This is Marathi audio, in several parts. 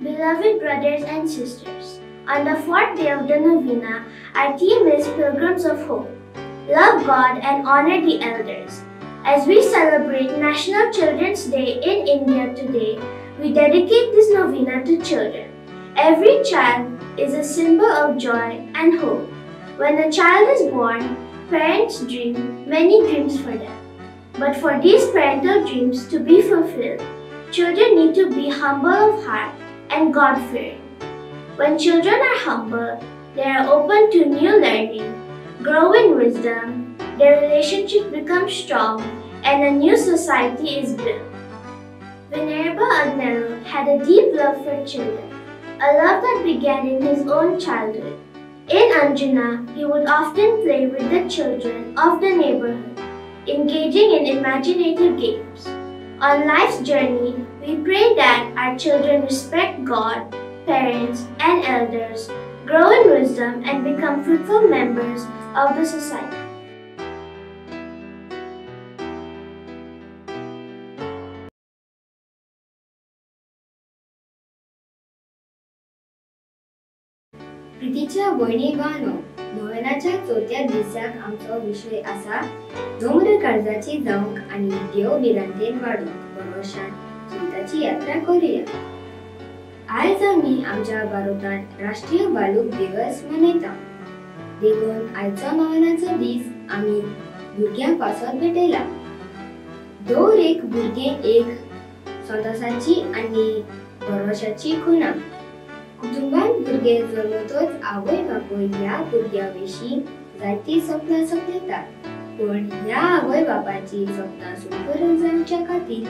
Beloved brothers and sisters, on the fourth day of the novena, our theme is Pilgrims of Hope. Love God and honor the elders. As we celebrate National Children's Day in India today, we dedicate this novena to children. Every child is a symbol of joy and hope. When a child is born, parents dream many dreams for them. But for these parental dreams to be fulfilled, children need to be humble of heart and God-fearing. When children are humble, they are open to new learning, grow in wisdom, their relationship becomes strong, and a new society is built. Venerable Agnello had a deep love for children, a love that began in his own childhood. In Anjuna, he would often play with the children of the neighborhood, engaging in imaginative games. On life's journey, we pray that our children respect God, parents, and elders, grow in wisdom, and become fruitful members of the society. प्रितीच्या भयणी-भावांनो, नोव्हेनाच्या चवथ्या दिसाक आमचो विशय आसा नम्र काळजाची जावंक आनी देव भिरांतेन वाडूंक भरवशान जिविताची यात्रा करूया. आयज आमी आमच्या भारतांत राष्ट्रीय बालूक दिवस मनयता. देखून आयचो नोव्हेनाचो दीस आमी भुरग्यांक पासत भेटयला. दर एक भुरगें एक संतोशाची आनी भरवशाची खुणा. कुटुंबात भुरगे जल्मतच आवय बापूय ह्या भुरग्या विशीं जायती सपनां सपयतात. पण ह्या आवय बापाची सपनां सुखकरून जावच्या खातीर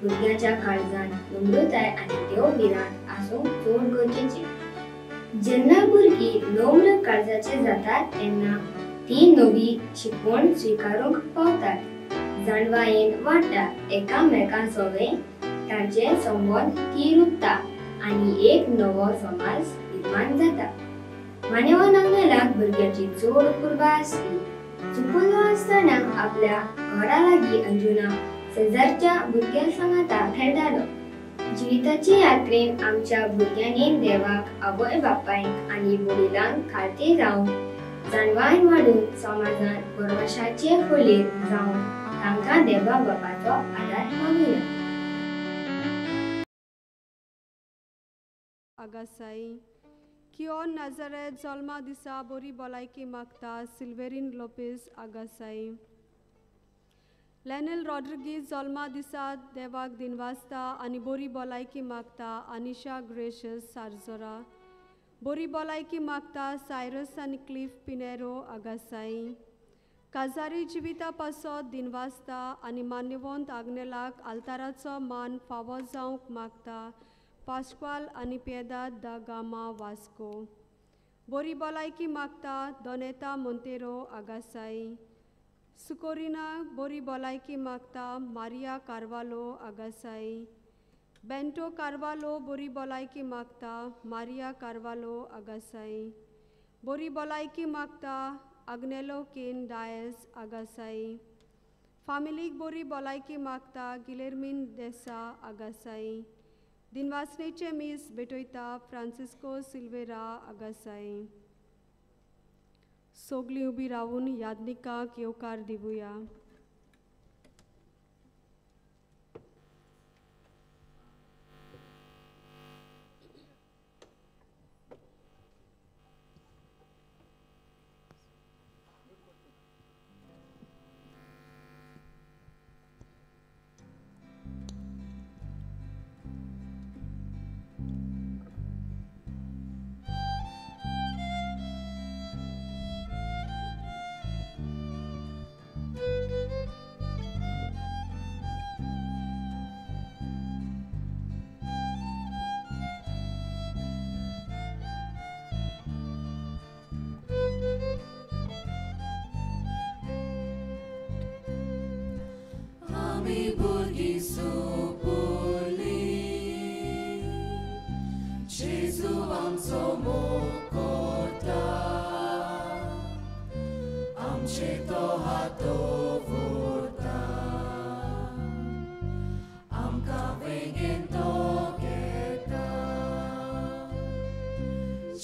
भुरग्याच्या काळजांत नम्रताय आनी देवभिरांत आसूंक चड गरजेचें. जेन्ना भुरगीं नम्र काळजाचे जातात तेन्ना ती नवी शिकवण स्विकारूंक पावतात. जाणवायेन वाडटा एकामेकां सगळे तांचे संबंद ती रुपता आनी एक नवो समाज निर्माण जाता. मानेवान आंगलेलाक भुरग्याची चड कुर्बा आसली. चुकलो आसतना आपल्या घरा लागीं अंजुना शेजारच्या भुरग्यां सांगाता खेळटालो. जिविताचे यात्रेन आमच्या भुरग्यांनी देवाक आवय बापायक आनी वडिलांक खातीर रावन जाणवायेन वाडून समाजांत परवशाचे खोलीर जावन तांकां देवा बापाचो आदार मागुया. Agasai, Kion Nazareth, Zolma Disa, Bori Bolaiki Makta, Silverin Lopez, Agasai. Lenel Rodriguez, Zolma Disa, Devak Dinvasta, Ani Bori Bolaiki Makta, Anisha Gracious, Sarzora. Bori Bolaiki Makta, Cyrus and Cliff Pinero, Agasai. Kazari Jivita Pasod, Dinvasta, Ani Manyavont Agnelak, Altarazo Man, Fawa Zaunk Makta, Pascual आणि Piedad da Gama Vasco. Bori Bolaiki Makta, Doneta Montero Agasai. Sucorina Bori Bolaiki Makta, Maria Carvalho Agasai. Bento Carvalho Bori Bolaiki Makta, Maria Carvalho Agasai. Bori Bolaiki Makta, Agnello Ken Dias Agasai. Family Bori Bolaiki Makta, Guillermin Dessa Agasai. दिनवासनेचे मीस बेटोयता फ्रांसिस्को सिल्वेरा आगासाई. सोगली उबी रावून यादनिकाक येवकार दिवूया.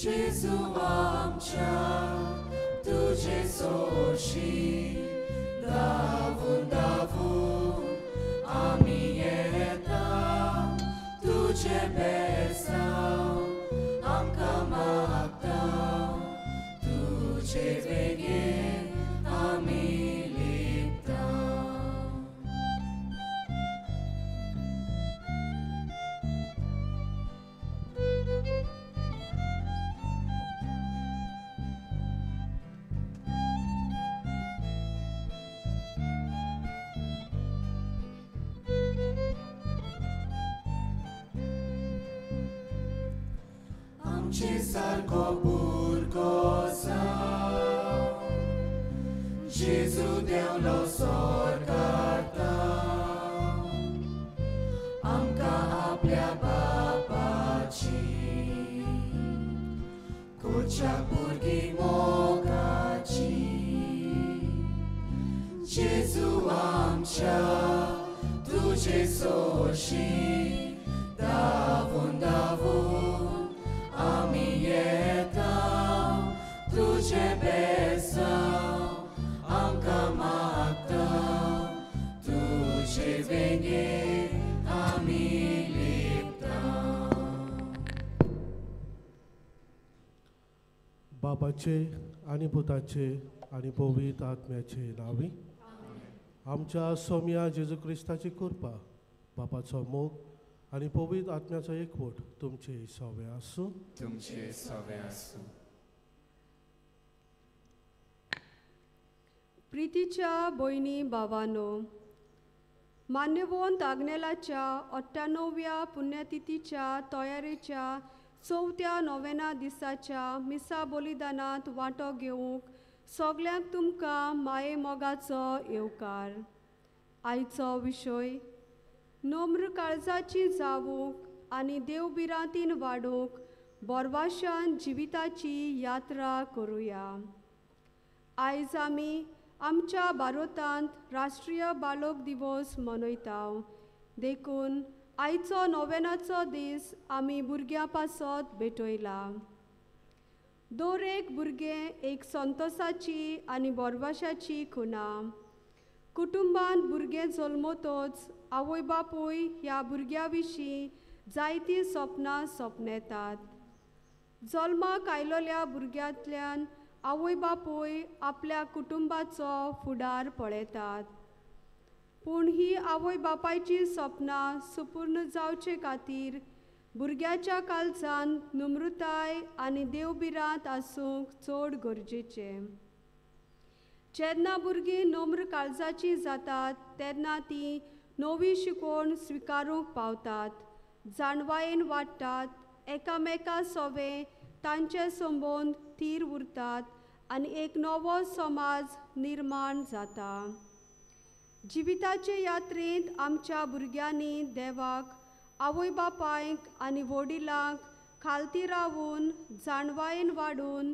जेजू आमच्या तुझे सोशी धावून धावून आमी येता तुझे बेसांव आमकां मागता तुझे वेगेन आमी लिपता. आमचे सारको भुरगो जावन जेजू देवलो स्वर्गांता आमकां आपल्या बापाची कोच्या भुरगीं मोगाची. जेजू आमच्या तुझे सोशी धावून धावून आमी येता तुझे बेसांव आमकां मागता तुझे वेगेन आमी लिपता. बापाचे आनी पुताचे आनी पवित्र आत्म्याचे नांवी. आमच्या सोम्या जेजू क्रिस्ताची कृपा बापाचो मोग आनी पवित्र आत्म्याचो एकवट तुमचे सवे आसूं. तुमचे सवे आसूं. प्रितीच्या भयणी भावांनो, मान्यवंत आग्नेलाच्या 98व्या पुण्यतिथीच्या तयारेच्या 4थ्या नोवेना दिसाच्या मिसा बलिदानांत वांटो घेवंक सगल्यांक तुमकां माये मोगाचो येवकार. आयचो विशय नम्र काळजाची जावूंक आनी देवबिरांतीन वाडूंक बोरवाशान जिविताची यात्रा करुया. आयज आमी आमच्या भारतांत राष्ट्रीय बालोक दिवस मनयताव. देखून आयचो नोवेनाचो दीस आमी भुरग्यां पासत भेटयला. दर एक भुरगें एक संतोसाची आनी बोरवाशाची खुणा. कुटुंबान भुरगें जल्मतच आवय बापूय ह्या भुरग्या विशीं जायतीं सपनां सपनेतात. जल्माक आयलोल्या भुरग्यांतल्यान आवय बापूय आपल्या कुटुंबाचो फुडार पळयतात. पूण ही आवय बापायची सपनां सुपूर्ण जावचे खातीर भुरग्याच्या काळजान नम्रताय आनी देवबिरांत आसूंक चड गरजेचें. जेन्ना भुरगीं नम्र काळजाची जातात तेन्ना तीं नवी शिकवण स्विकारूंक पावतात, जाणवायेन वाडटात, एकामेका सोबे तांचे संबंद थीर उरतात आनी एक नवो समाज निर्माण जाता. जिविताचे यात्रेंत आमच्या भुरग्यांनी देवाक, आवय बापायक आनी वडिलांक खालती रावून जाणवायेन वाडून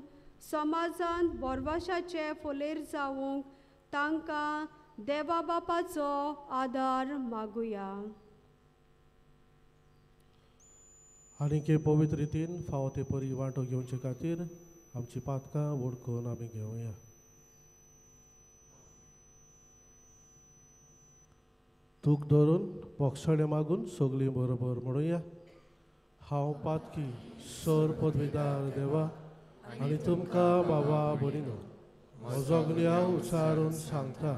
समाजांत बोरवाशाचे फोलेर जावंक तांकां देवा बापाचो आदार मागुया. आनीक पवित्र रितीन फावो ते परी वांटो घेवचे खातीर आमची पातकां वळखून आमी घेवया. तूक धरून पोक्षणे मागून सगळीं बरोबर म्हणुया. हांव पातकी सर पदवीदार देवा आनी तुमकां बाबा भयणीनो म्हजो गुन्यांव उच्चारून सांगता.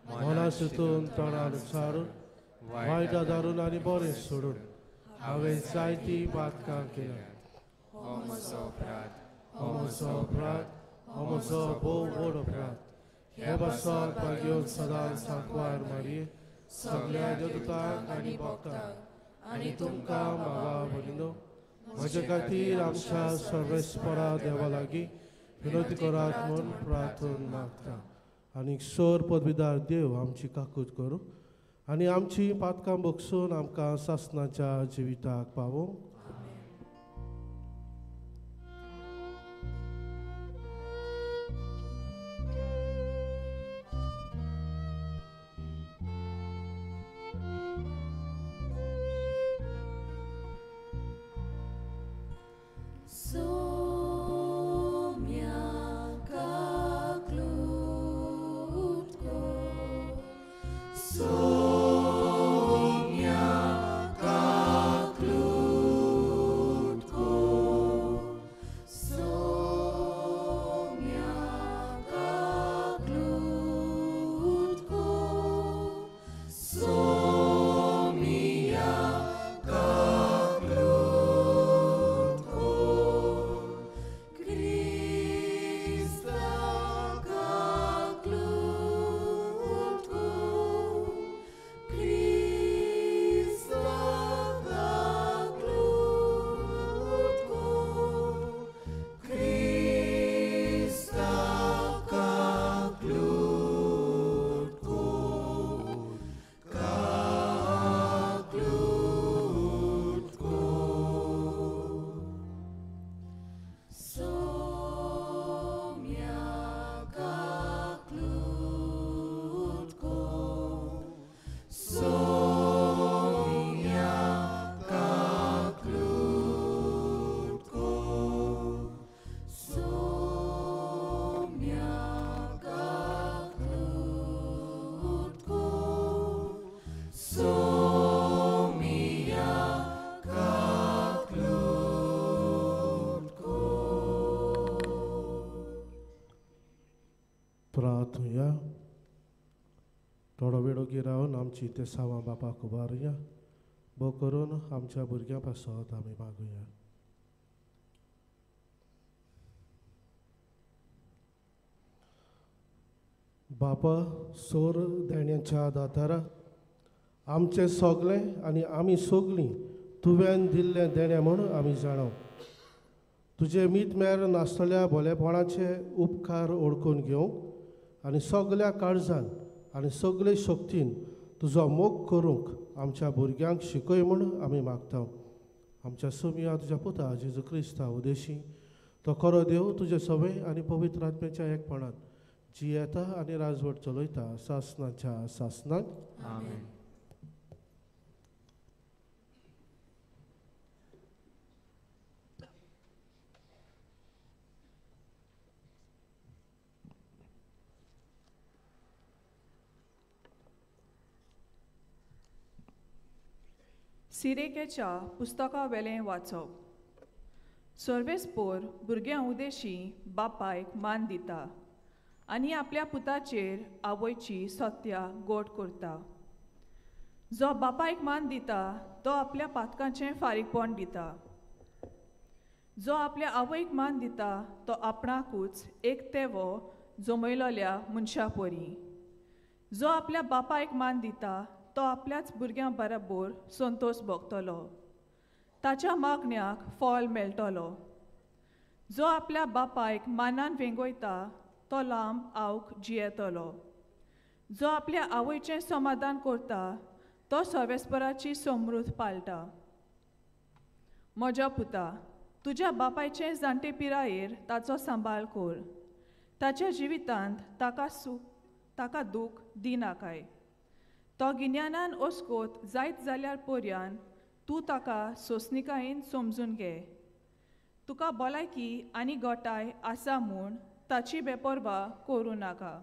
मना चिंतून तोंडान उच्चारून वायट दारून आनी बरें सोडून हांवें जायतीं पातकां केल्यात. हो म्हजो अपराध, हो म्हजो अपराध, हो म्हजो भोव व्हड अपराध. हे बसत घेवन सदांच सांकवार मारये सगळ्या देवतांक आनी भक्तांक आनी तुमकां बाबा भयणीनो म्हजे खातीर आमच्या सर्वेस्परा देवा लागीं विनोती करात म्हूण प्रार्थना मागता. आनी सर पदवीदार देव आमची काकूट करूं आनी आमची पातकां बगसून आमकां सासणाच्या जिविताक पावूंक. So प्रार्थूया. थोडो वेळ ओगी रावन आमची ते सावा बापाक उबारुया. बो करून आमच्या भुरग्यां पासत आमी मागुया. बापा सोर देण्याच्या दातारा आमचे सोगलें आनी आमी सोगलीं तुवें दिल्लें देणें म्हूण आमी जाणव. तुजे मीत नासतल्या भोलेपणाचे उपकार ओळखून घेवंक आनी सगल्या काळजान आनी सगळे शक्तीन तुजो मोग करूंक आमच्या भुरग्यांक शिकय म्हूण आमी मागता. आमच्या सुमिया तुज्या पुता जेजू क्रिस्ता उदेशी तो खरो देव तुजे सवय आनी पवित्र आत्म्याच्या एकपणान जी येता आनी राजवट चलयता सासनाच्या सासनाक. आमेन. सिरेकेच्या पुस्तका वेलें वाचप. सर्वेस्पोर भुरग्यां उदेशी बापायक मान दिता आनी आपल्या पुताचेर आवयची सत्या गोड करता. जो बापायक मान दिता तो आपल्या पातकांचें फारीकपण दिता. जो आपल्या आवयक मान दिता तो आपणाकूच एक तेवो जमयलोल्या मनशा परी. जो आपल्या बापायक मान दिता तो आपल्याच भुरग्यां बरोबर संतोश भोगतलो. ताच्या मागण्याक फळ मेळटलो. जो आपल्या बापायक मानान वेंगयता तो लांब आवक जियेतलो. जो आपल्या आवयचें समाधान करता तो सर्वेस्पराची समृद्ध पाळटा. म्हज्या पुता, तुज्या बापायचे जाणटे पिरायेर ताचो सांबाळ कर. ताच्या जिवितांत ताका दूख दिनाकाय. तो गिन्यानान ओस्कोत जायत जाल्यार पर्यान तूं ताका सोंसणिकायेन समजून घे. तुका भलायकी आनी गोठाय आसा म्हूण ताची बेपरवा करूं नाका.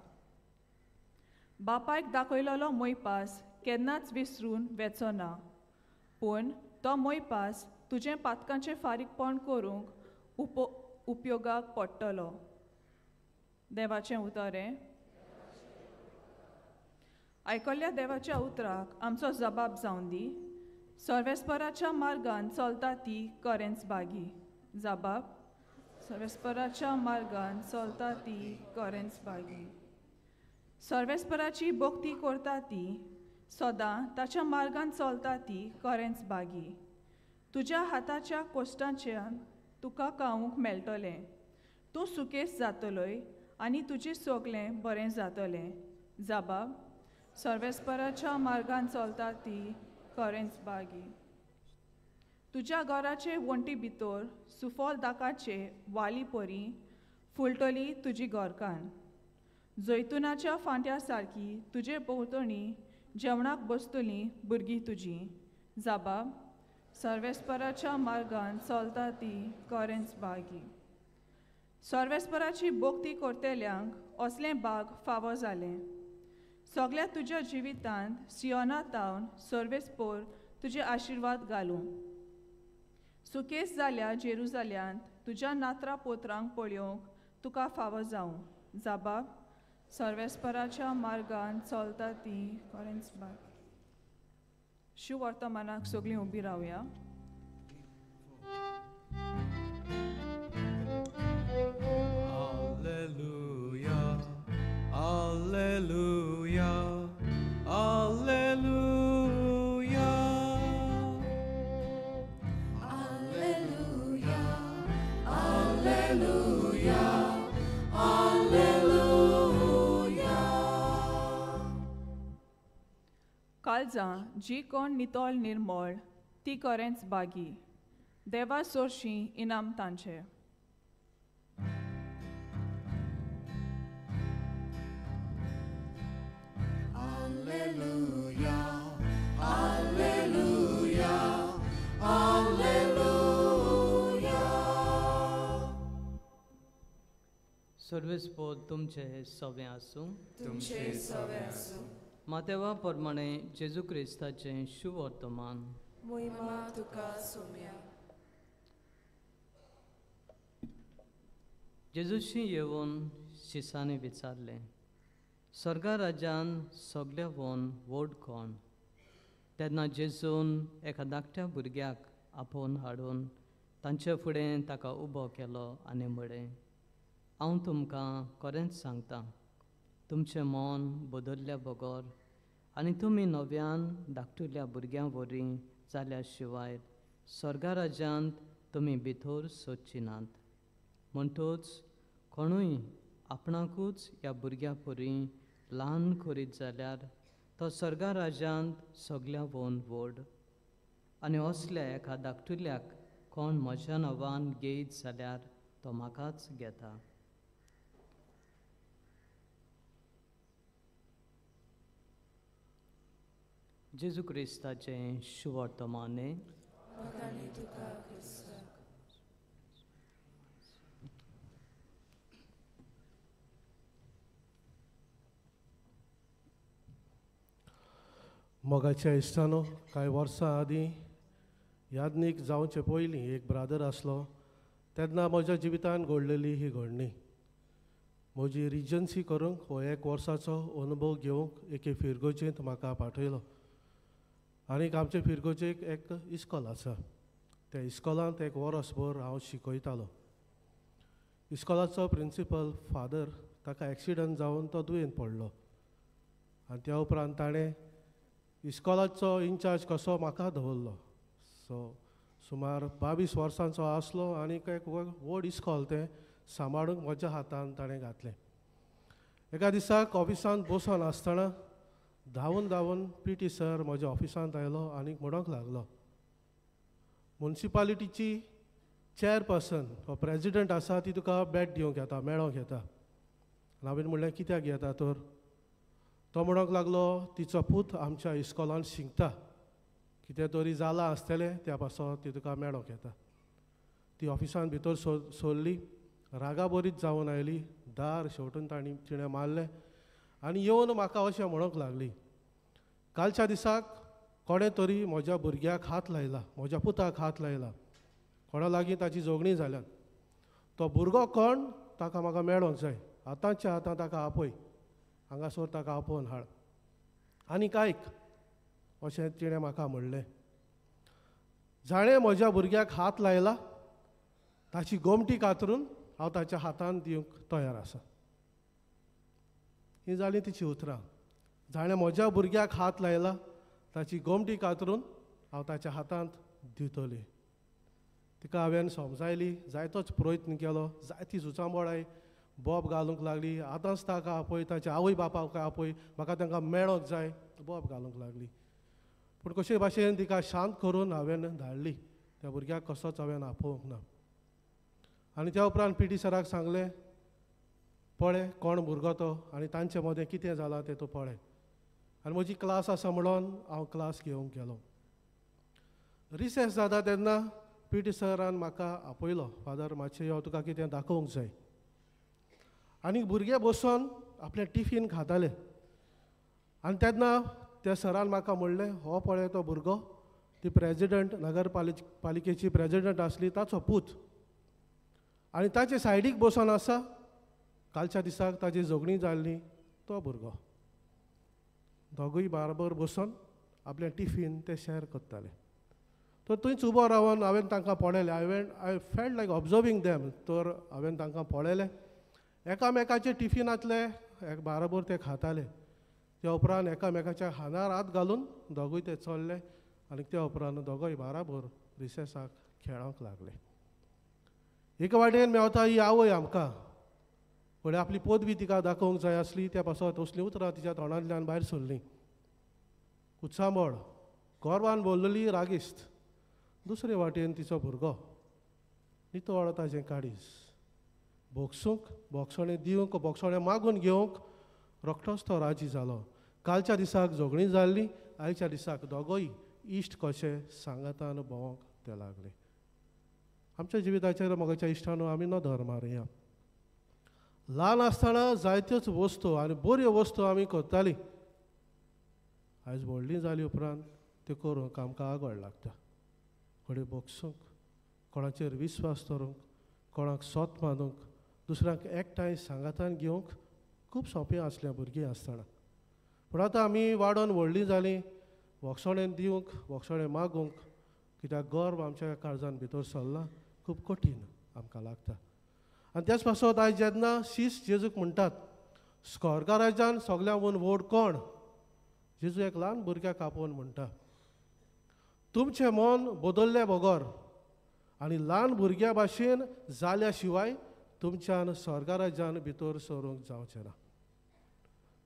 बापायक दाखयलोलो मोयपास केन्नाच विसरून वेचो ना. पूण तो मोयपास तुजें पातकांचें फारीकपण करूंक उपयोगाक पडटलो. देवाचें उतरें. आयकल्ल्या देवाच्या उतराक आमचो जबाब जावन दी. सर्वेस्पराच्या मार्गान चलता ती करेंच बागी. जबाब. सर्वेस्पराच्या मार्गान चलता ती करेंच बागी. सर्वेस्पराची भक्ती करता ती सदां ताच्या मार्गान चलता ती करेंच बागी. तुज्या हाताच्या कोश्टांच्यान तुका खावंक मेळटलें. तूं सुकेस जातलोय आनी तुजें सगलें बरें जातलें. जबाब. सर्वेस्पराच्या मार्गान चलता ती करेंच बागी. तुज्या घराचे वण्टी भितर सुफोल दाकाचे वाली परी फुलटली तुजी घरकान. जैतुनाच्या फांट्या सारकी तुजे भोंवतणी जेवणाक बसतलीं भुरगीं तुजीं. जबाब. सर्वेस्पराच्या मार्गान चलता ती करेंच बागी. सर्वेस्पराची भक्ती करतेल्यांक असलें बाग फावो जालें. सगळ्या तुज्या जिवितांत सियोनात तावन सर्वेस्पोर तुजे आशिर्वाद घालूं. सुकेस जाल्या जेरुजाल्यांत तुज्या नात्रा पोत्रांक पळयोवंक तुका फावो जावं. जाबाब सर्वेस्पराच्या मार्गान चलता ती कोरेंच बाग. शिव वर्तमानाक सगळीं उबी रावया. Alleluia, Alleluia, Alleluia. काळजां जी कोण नितोळ निर्मळ ती कोरेंच बागी. देवा सोर्शी इनाम तांचे. सर्वेस्पोर तुमचे सवे आसूं. तुमचे सवे आसूं. मातेवा प्रमाणे जेजू क्रिस्ताचे शुभ वर्तमान. मोहिमा तुका सोम्या. जेजूशी येवन शिसांनी विचारले, स्वर्गा राज्यान सगळे वन व्हड कोण? तेन्ना जेजून एका धाकट्या भुरग्याक आपोवन हाडून तांचे फुडें ताका उबो केलो आनी म्हळें, हांव तुमकां खरेंच सांगतां, तुमचें मन बदल्ल्या बगर आनी तुमी नव्यान धाकटुल्या भुरग्यां वरी जाल्या शिवाय स्वर्गा राज्यांत तुमी भितर सोदची नात. म्हणटूच कोणूय आपणाकूच ह्या भुरग्या परी ल्हान करीत जाल्यार तो स्वर्गा राज्यांत सगल्या वन व्हड. आनी असल्या एका धाकटुल्याक कोण म्हज्या नांवान घेयत जाल्यार तो म्हाकाच घेता. जेजू क्रिस्ताचे शुभ वर्तमाने. मोगाच्या इश्टानो, कांय वर्सां आदीं यादनीक जावचे पयलीं एक ब्रादर आसलो. तेन्ना म्हज्या जिवितांत घडलेली ही घडणी. म्हजी रिजन्सी करूंक हो 1 वर्साचो अनुभव घेवंक एके फिरगोचेंत म्हाका पाठयलो. आनीक आमचे फिरगोचेक एक इस्कॉल आसा. त्या इस्कॉलांत 1 वर्सभर हांव शिकयतालो. इस्कॉलाचो प्रिंसिपल फादर ताका एक्सिडंट जावन तो दुयेंत पडलो. आनी त्या उपरांत ताणें इस्कॉलाचो इन्चार्ज कसो म्हाका दवरलो. सुमार 22 वर्सांचो आसलो आनीक एक व्हड इस्कॉल तें सांबाळूंक म्हज्या हातांत ताणें घातलें. एका दिसाक ऑफिसांत बसून आसतना धांवून पीटी सर म्हज्या ऑफिसांत आयलो आनीक म्हणूंक लागलो, मुन्सिपालिटीची चेअरपर्सन हो प्रेजिडंट आसा ती तुका बॅट दिवंक येता, मेळोंक येता. हांवें म्हणलें कित्याक येता तर? तो म्हणूंक लागलो, तिचो पूत आमच्या इस्कॉलांत शिंकता, कितें तरी जालां आसतलें त्या पासो ती तुका मेळोंक येता. ती ऑफिसांत भितर सरली, रागा बरीच जावन आयली. दार शेवटून तिणें मारलें आनी येवन म्हाका अशें म्हणूंक लागली, कालच्या दिसाक कोणें तरी म्हज्या भुरग्याक हात लायला, म्हज्या पुताक हात लायला, कोणा लागीं ताची जोगणी जाल्यात. तो भुरगो कोण ताका म्हाका मेळोंक जाय. आतांच्या आतां ताका आपय, हांगासर ताका आपोवन हाड. आनीक आयक, अशें तिणें म्हाका म्हणलें, जाणें म्हज्या भुरग्याक हात लायला ताची गोमटी कातरून हांव ताच्या हातांत दिवंक तयार आसा. ही जालीं तिची उतरां. जाणें म्हज्या भुरग्याक हात लायला ताची गोमटी कातरून हांव ताच्या हातांत दिवतली. तिका हांवें समजायली, जायतोच प्रयत्न केलो, जायती झुजांबळाय बोब घालूंक लागली. आतांच ताका आपय, ताच्या आवय बापायक आपय, म्हाका तांकां मेळोंक जाय, बोब घालूंक लागली. पूण कशे भाशेन तिका शांत करून हांवें धाडली. त्या भुरग्याक कसोच हांवें आपोवंक ना. आनी त्या उपरांत पीटी सराक सांगलें, पळय कोण भुरगो तो आनी तांचे मदें कितें जालां तें तूं पळय. आनी म्हजी क्लास आसा म्हणून हांव क्लास घेवंक गेलो. रिसेस जाता तेन्ना पीटी सरान म्हाका आपयलो, फादर मातशें यो, तुका कितें दाखोवंक जाय. आनी भुरगे बसून आपलें टिफीन खाताले. आनी तेन्ना त्या सरान म्हाका म्हणलें हो पळय तो भुरगो ती प्रेजिडंट नगरपालिकेची प्रेजिडंट आसली ताचो पूत आनी ताचे सायडीक बसून आसा कालच्या दिसाक ताची झगडी जाल्ली तो भुरगो. दोगूय बाराबर बसून आपलें टिफीन ते शॅर करताले. तर थंयच उबो रावन हांवें तांकां पळयलें. I felt like observing them. तर हांवें तांकां पळयलें एकामेकाचे टिफिनांतले बाराबर ते खाताले. त्या उपरांत एकामेकाच्या हानार हात घालून दोगूय ते चल्ले आनी त्या उपरांत दोगूय बाराबर रिसेसाक खेळोंक लागले. एका वाटेन मेवता ही आवय आमकां फुडें आपली पदवी तिका दाखोवंक जाय आसली त्या पासत असलीं उतरां तिच्या तोंडांतल्यान भायर सरलीं. उत्सामोळ गोरवान बोल्लली रागिस्त. दुसरे वाटेन तिचो भुरगो नितळ ताजें काळीज बोगसूंक बोगसणें दिवंक बोगसणें मागून घेवंक रोखडोच तो राजी जालो. कालच्या दिसाक झगडी जाल्ली. आयच्या दिसाक दोगोय इश्ट कशे सांगातान भोंवंक ते लागले. आमच्या जिविताचेर मोगाच्या इश्टांनो आमी नदर मारया. ल्हान आसतना जायत्योच वस्तू आनी बऱ्यो वस्तू आमी करतालीं. आयज व्हडलीं जालीं उपरांत त्यो करूंक आमकां आगोड लागता. कोणे बोगसूंक कोणाचेर विस्वास दवरूंक कोणाक सोत मानूंक दुसऱ्यांक एकठांय सांगातान घेवंक खूब सोंपें आसलें भुरगीं आसतना. पूण आतां आमी वाडोन व्हडलीं जालीं. वखसणें दिवंक वखसणें मागूंक कित्याक गर्व आमच्या काळजान भितर सरला खूब कठीण आमकां लागता. आनी त्याच पासत आयज जेन्ना शीस जेजूक म्हणटात स्वर्गा राज्यान सगळ्यांकून व्हड कोण. जेजू एक ल्हान भुरग्याक आपोवन म्हणटा तुमचें मन बदल्लें बगर आनी ल्हान भुरग्या भाशेन जाल्या शिवाय तुमच्यान स्वर्गा राज्यान भितर सरूंक जावचें ना.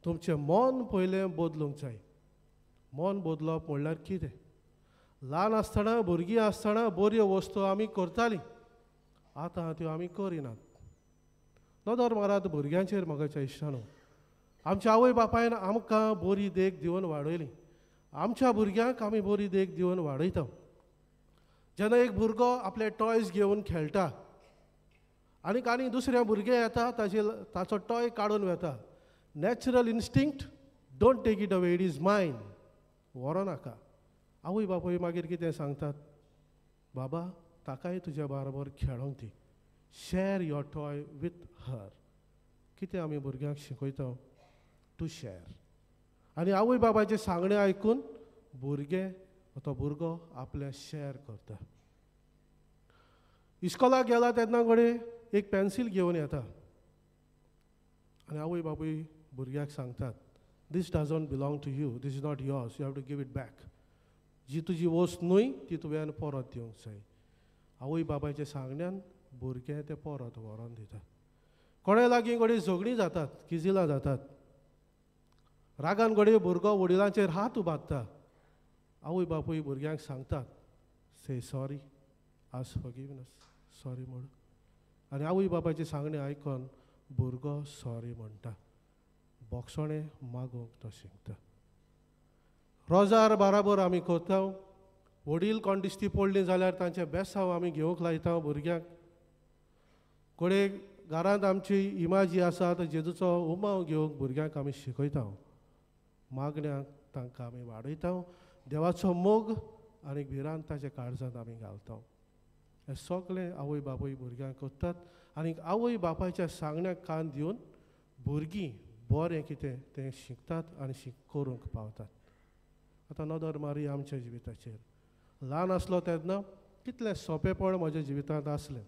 तुमचें मन पयलें बदलूंक जाय. मन बदलप म्हणल्यार कितें. ल्हान आसतना भुरगीं आसतना बऱ्यो वस्तू आमी करतालीं. आतां त्यो आमी करिनात. नदर मारात भुरग्यांचेर मोगाच्या इश्टांनो. आमच्या आवय बापायन आमकां बरी देख दिवन वाडयली. आमच्या भुरग्यांक आमी बरी देख दिवन वाडयता. जेन्ना एक भुरगो आपले टॉयज घेवन खेळटा आनी दुसऱ्या भुरगे येता ताचो टॉय काडून वेता. Natural instinct don't take it away it is mine. व्हरो नाका. आवय बापूय मागीर कितें सांगतात बाबा ताकाय तुज्या बरोबर खेळोंक दी. शॅर युअर टॉय वीथ हर. कितें आमी भुरग्यांक शिकयता टू शॅर. आनी आवय बाबाचें सांगणें आयकून तो भुरगो आपलें शॅर करता. इस्कॉलाक गेला तेन्ना कडेन एक पेन्सील घेवन येता आनी आवय बापूय भुरग्याक सांगतात this doesn't belong to you. This is not yours. You have to give it back. जी तुजी वस्त न्हय ती तुवें परत दिवंक जाय. आवय बाबायच्या सांगण्यान भुरगें तें परत व्हरोन दिता. कोणे लागीं घडये झगडीं जातात किजिलां जातात. रागान घडये भुरगो वडिलांचेर हात उबारता. आवय बापूय भुरग्यांक सांगतात से सॉरी आस्क फॉरगिवनेस सॉरी म्हण. आनी आवय बापायचें सांगणें आयकून भुरगो सॉरी म्हणटा. बोगसणें मागूंक तो शिकता. रोजार बाराबर आमी करता. वडील कोण दिश्टी पडलीं जाल्यार तांचे बेसांव आमी घेवंक लायता भुरग्यांक. कोणे घरांत आमची इमाजी आसा तो जेजूचो उमाव घेवंक भुरग्यांक आमी शिकयता. मागण्यांक तांकां आमी वाडयता. देवाचो मोग आनी भिरांत ताच्या काळजांत आमी घालता. हें सगळें आवय बापूय भुरग्यांक करतात. आनी आवय बापायच्या सांगण्याक कान दिवन भुरगीं बरें कितें तें शिकतात आनी करूंक पावतात. आतां नदर मारी आमच्या जिविताचेर. ल्हान आसलो तेन्ना कितलें सोंपेपण म्हज्या जिवितांत आसलें.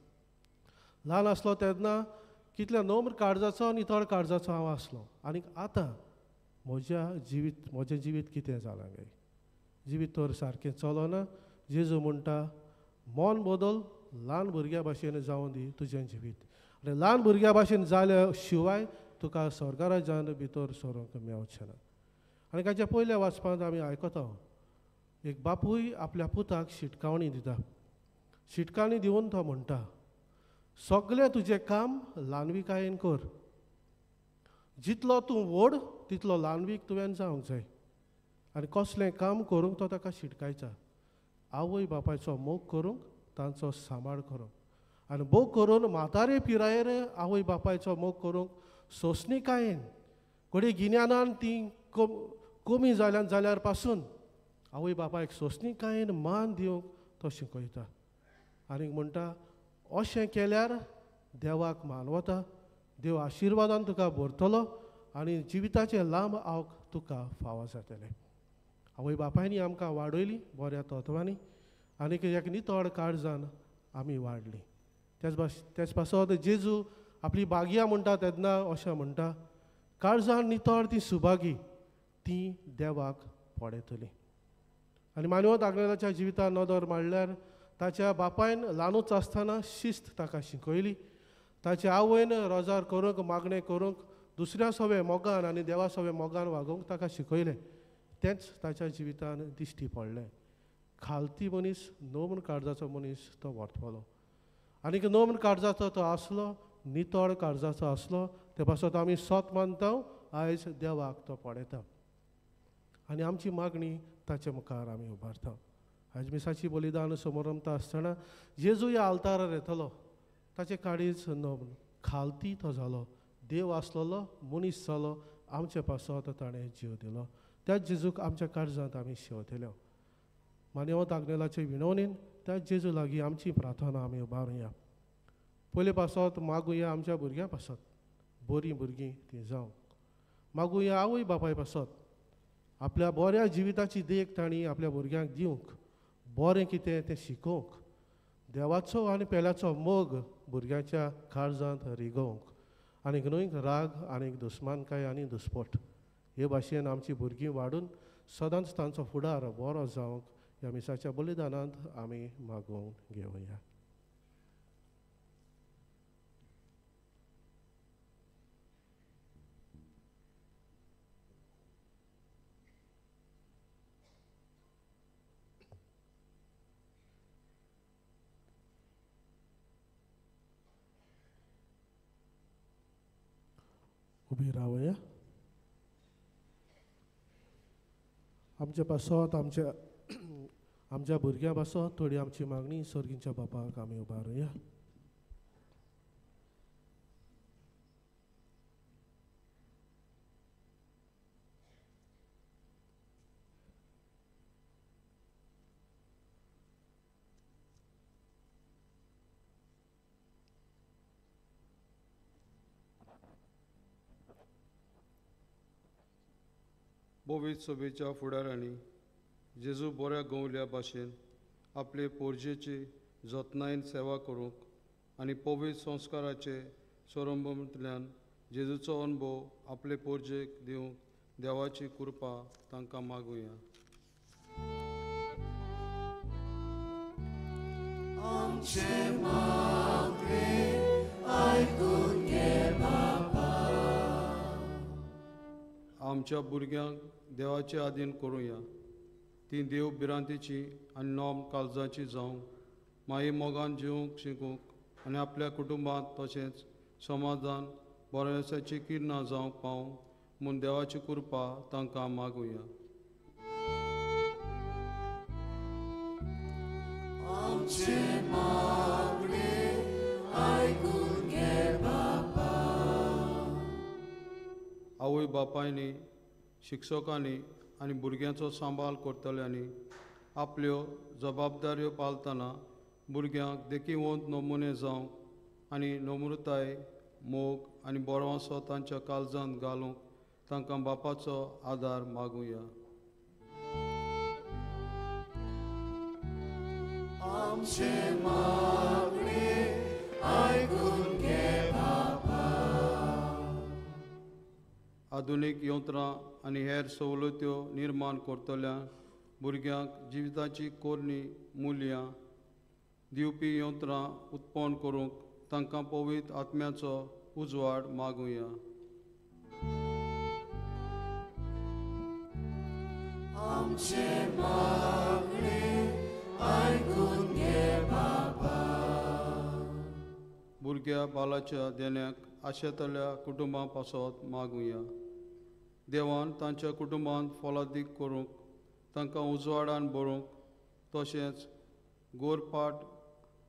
ल्हान आसलो तेन्ना कितलें नम्र काळजाचो नितळ काळजाचो हांव आसलो. आनी आतां म्हजें जिवीत कितें जालां गे. जिवीत तर सारकें चलना. जेजू म्हणटा मन बदल ल्हान भुरग्या भाशेन जावं दी तुजें जिवीत. आनी ल्हान भुरग्या भाशेन जाल्या शिवाय तुका स्वर्गा राज्यांत भितर सरूंक मेळचें ना. आनी ताच्या पयल्या वाचपांत आमी आयकता एक बापूय आपल्या पुताक शिटकावणी दिता. शिटकावणी दिवन तो म्हणटा सगळें तुजें काम ल्हानविकायेन कर. जितलो तूं व्हड तितलो ल्हानवीक तुवें जावंक जाय. आनी कसलें काम करूंक तो ताका शिटकायता. आवय बापायचो मोग करूंक तांचो सांबाळ करूंक. आनी मोग करून म्हातारे पिरायेर आवय बापायचो मोग करूंक सोंसणिकायेन कोणे गिन्यानान ती कमी जाल्यार पासून आवय बापायक सोंसणीकायेन मान दिवंक तो शिकयता. आनीक म्हणटा अशें केल्यार देवाक मान वता, देव आशिर्वादान तुका भरतलो आनी जिविताचे लांब आवक तुका फावो जातलें. आवय बापायनी आमकां वाडयली बऱ्या तत्वांनी आनीक एक नितळ काळजान आमी वाडली. तेच पासत जेजू आपली बागया म्हणटा तेन्ना अशें म्हणटा, काळजान नितळ ती सुभागी ती देवाक पडयतली. आनी मानवत आग्नेलाच्या जिवितान नदर मारल्यार ताच्या बापायन ल्हानूच आसतना शिस्त ताका शिकयली. ताच्या आवयन रोजार करूंक मागणें करूंक दुसऱ्या सवे मोगान आनी देवा सवे मोगान वागोवंक ताका शिकयलें. तेंच ताच्या जिवितान दिश्टी पडलें. खालती मनीस नोमन काळजाचो मनीस तो व्हरतलो आनीक नोमन काळजाचो तो आसलो, नितळ काळजाचो आसलो ते पासत आमी सोत मानता आयज देवाक तो पडयता आनी आमची मागणी ताचे मुखार आमी उबारता. आयज मिसाची बलिदान समोर रमता आसतना जेजू ह्या आल्तारार येतलो. ताचे काळीज नोमन खालती तो जालो, देव आसलेलो मनीस जालो, आमचे पासत ताणें जीव दिलो. त्याच जेजूक आमच्या काळजांत आमी शेवतल्यो. मानवत आग्नेलाचे विनवणेन त्याच जेजू लागीं आमची प्रार्थना आमी उबारुया. पयले पासत मागुया आमच्या भुरग्यां पासत बरीं भुरगीं तीं जावंक. मागुया आवय बापाय पासत आपल्या बऱ्या जिविताची देख तांणी आपल्या भुरग्यांक दिवंक, बरें कितें तें शिकोवंक, देवाचो आनी पेल्याचो मोग भुरग्यांच्या काळजांत रिगोवंक आनीक न्हय राग आनीक दुस्मानकाय आनी दुस्पट हे भाशेन आमची भुरगीं वाडून सदांच तांचो फुडार बरो जावंक ह्या मिसाच्या बलिदानांत आमी मागोवन घेवया. उबी रावया. आमच्या पासत आमच्या भुरग्यां पासत थोडी आमची मागणी सर्गींच्या बापाक आमी उबारुया. बोवीत सभेच्या फुडाऱ्यांनी जेजू बऱ्या गोवल्या भाशेन आपले पोरजेची जतनायेन सेवा करूंक आनी पवित्र संस्काराचे सोरंभतल्यान जेजूचो अनुभव आपले पोरजेक दिवंक देवाची कृपा तांकां मागुया. आमचे मागणे आयकून घे बाबा. आमच्या भुरग्यांक देवाचे आधीन करुया. ती देव भिरांतीची आनी नोम काळजाची जावंक, माई मोगान जिवंक शिकूंक आनी आपल्या कुटुंबांत तशेंच समाजान बऱ्यासाची किरणां जावंक पावंक म्हूण देवाची कृपा तांकां मागुया. आमचे मागणे आयकून घे बाबा. आवय बापायनी, शिक्षकांनी आनी भुरग्यांचो सांबाळ करतल्यांनी आपल्यो जबाबदाऱ्यो पाळतना भुरग्यांक देखीवंत नमुने जावंक आनी नम्रताय, मोग आनी बरोवंसो तांच्या काळजांत घालूंक तांकां बापाचो आदार मागुया. आमचे मागणे आयकून घे बाबा. आधुनीक यंत्रां आनी हेर सवलत्यो निर्माण करतल्या भुरग्यांक जिविताची कोरणी मुल्यां दिवपी यंत्रां उत्पन्न करूंक तांकां पवित्र आत्म्याचो उजवाड मागुया. आमचे मागणे आयकून घे बाबा. भुरग्या बालाच्या देण्याक आशेतल्या कुटुंबां पासत मागुया. देवान तांच्या कुटुंबांत फलादीक करूंक, तांकां उजवाडान भरूंक, तशेंच गोरपाट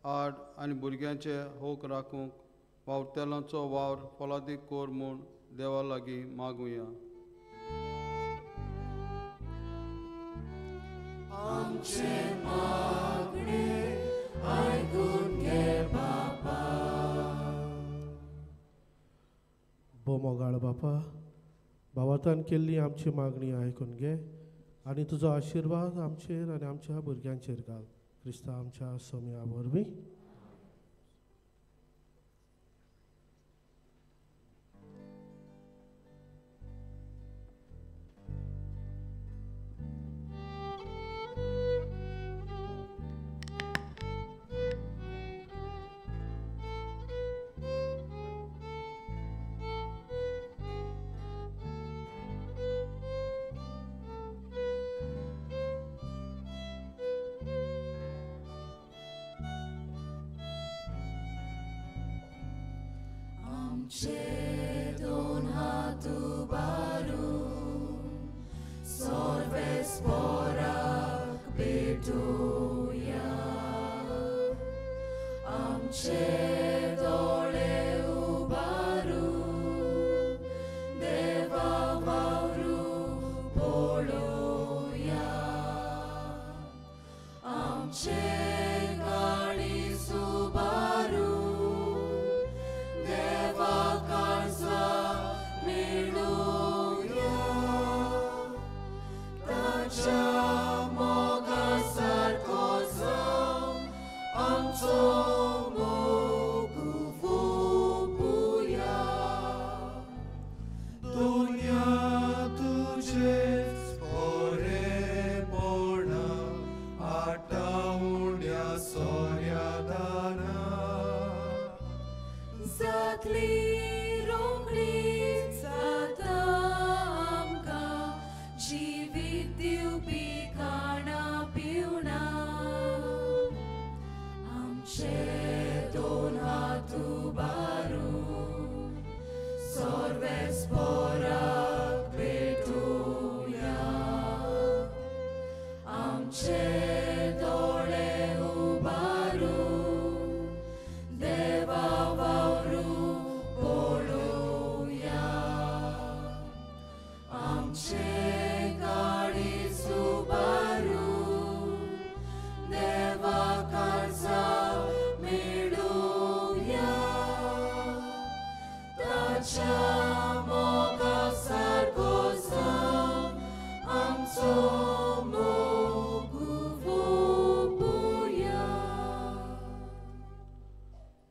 आड आनी भुरग्यांचे होक राखूंक वावरतेल्यांचो वावर फलादीक कोर म्हूण देवा लागीं मागुया. आमचे मागणे ऐकून घे बापा. मोगाळ बापा, भावार्थान केल्ली आमची मागणी आयकून घे आनी तुजो आशिर्वाद आमचेर आनी आमच्या भुरग्यांचेर घाल. क्रिस्ता आमच्या सोम्या वरवीं. आमचे दोन हात उबारून सर्वेस्पराक भेटूया. आमचे दोळे उबारून देवा वावरूं पळोवया. आमचे गाडी सुबारून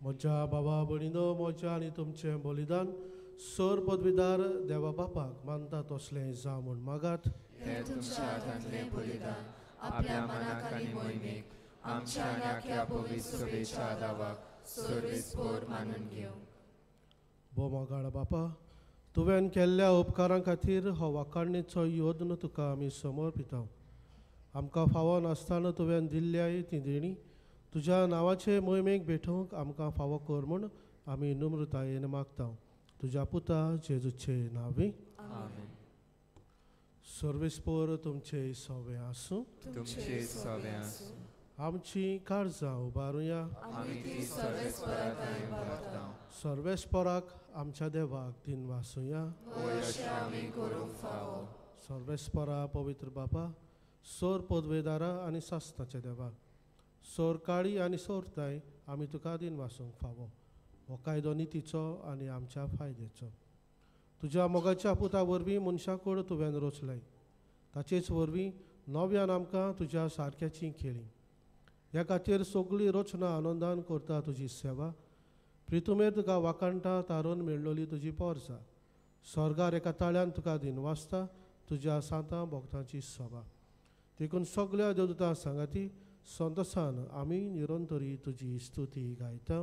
म्हज्या भावा भयणीनो, म्हज्या आनी तुमचें बलिदान सर पदवीदार देवा बापाक मानता तसलें जावं म्हूण मागात. हें तुमच्या हातांतलें बलिदान आपल्या मनाक आनी मोहिमेक आमच्या आनी आख्या पवित्र सभेच्या आदावाक सर्वेस्पोर मानून घेवं. मोगाळ बापा, तुवें केल्ल्या उपकारां खातीर हो वाखाणणेचो योद्न तुका आमी समर्पिता. आमकां फावो नासतना तुवें दिल्ल्याय ती देणी तुज्या नांवाचे मोहिमेक भेटोवंक आमकां फावो कर म्हूण आमी नम्रतायेन मागता. तुज्या पुता जेजूचे नांवी. सर्वेस्पोर तुमचे सवे आसूं. तुमचे सवे आसूं. आमची काळजां उबारुया. आमी ती सर्वेस्परांत उबारता. सर्वेस्पराक आमच्या देवाक दिन वासुया. अशें आमी करूंक फावो. सर्वेस्परा पवित्र बापा, सोर पदवेदारा आनी सासणाच्या देवा, सोर काळी आनी सोरताय आमी तुका दिन वासूंक फावो. हो कायदो नितीचो आनी आमच्या फायद्याचो. तुज्या मोगाच्या पुता वरवीं मनशाकूड तुवें रचलाय. ताचेच वरवीं नव्यान आमकां तुज्या सारक्याची केली. ह्या खातीर सगळी रचना आनंदान करता तुजी सेवा. प्रितुमेर तुका वाकाणटा तारून मेळ्ळोली तुजी पोरसां. स्वर्गार एका ताळ्यान तुका दिन वाचता तुज्या सांतां भक्तांची सभा. देखून सगळ्या देवदूतां सांगाती संतसान आमी निरंतरी तुजी स्तुती गायता.